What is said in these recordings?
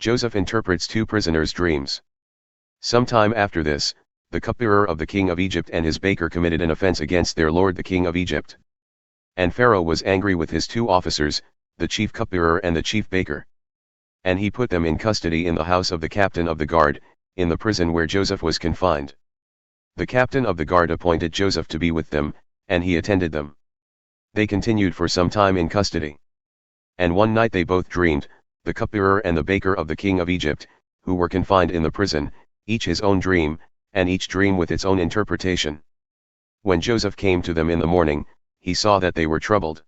Joseph interprets two prisoners' dreams. Some time after this, the cupbearer of the king of Egypt and his baker committed an offense against their lord the king of Egypt. And Pharaoh was angry with his two officers, the chief cupbearer and the chief baker. And he put them in custody in the house of the captain of the guard, in the prison where Joseph was confined. The captain of the guard appointed Joseph to be with them, and he attended them. They continued for some time in custody. And one night they both dreamed, the cupbearer and the baker of the king of Egypt, who were confined in the prison, each his own dream, and each dream with its own interpretation. When Joseph came to them in the morning, he saw that they were troubled.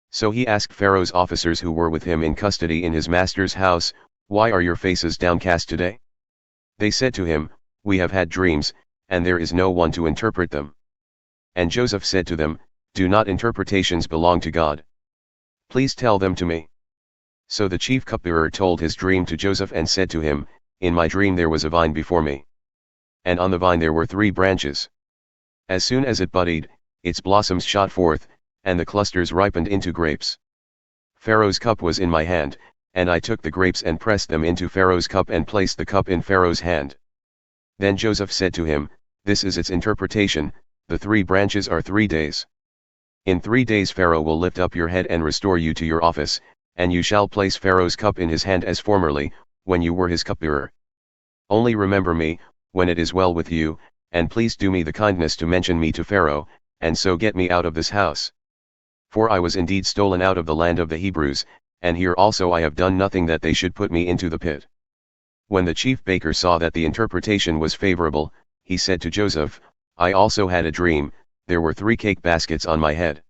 So he asked Pharaoh's officers who were with him in custody in his master's house, "Why are your faces downcast today?" They said to him, "We have had dreams, and there is no one to interpret them." And Joseph said to them, "Do not interpretations belong to God? Please tell them to me." So the chief cupbearer told his dream to Joseph and said to him, "In my dream there was a vine before me. And on the vine there were 3 branches. As soon as it budded, its blossoms shot forth, and the clusters ripened into grapes. Pharaoh's cup was in my hand, and I took the grapes and pressed them into Pharaoh's cup and placed the cup in Pharaoh's hand." Then Joseph said to him, "This is its interpretation, the 3 branches are 3 days. In 3 days Pharaoh will lift up your head and restore you to your office, and you shall place Pharaoh's cup in his hand as formerly, when you were his cupbearer. Only remember me, when it is well with you, and please do me the kindness to mention me to Pharaoh, and so get me out of this house. For I was indeed stolen out of the land of the Hebrews, and here also I have done nothing that they should put me into the pit." When the chief baker saw that the interpretation was favorable, he said to Joseph, "I also had a dream, there were 3 cake baskets on my head.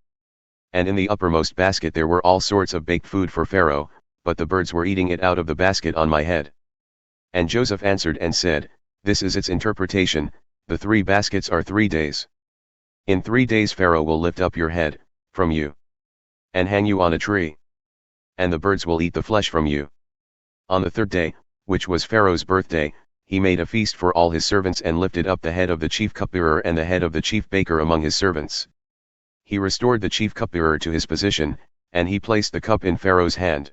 And in the uppermost basket there were all sorts of baked food for Pharaoh, but the birds were eating it out of the basket on my head." And Joseph answered and said, "This is its interpretation, the 3 baskets are 3 days. In 3 days Pharaoh will lift up your head, from you, and hang you on a tree. And the birds will eat the flesh from you." On the 3rd day, which was Pharaoh's birthday, he made a feast for all his servants and lifted up the head of the chief cupbearer and the head of the chief baker among his servants. He restored the chief cupbearer to his position, and he placed the cup in Pharaoh's hand.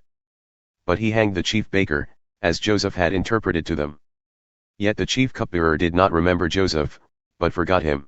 But he hanged the chief baker, as Joseph had interpreted to them. Yet the chief cupbearer did not remember Joseph, but forgot him.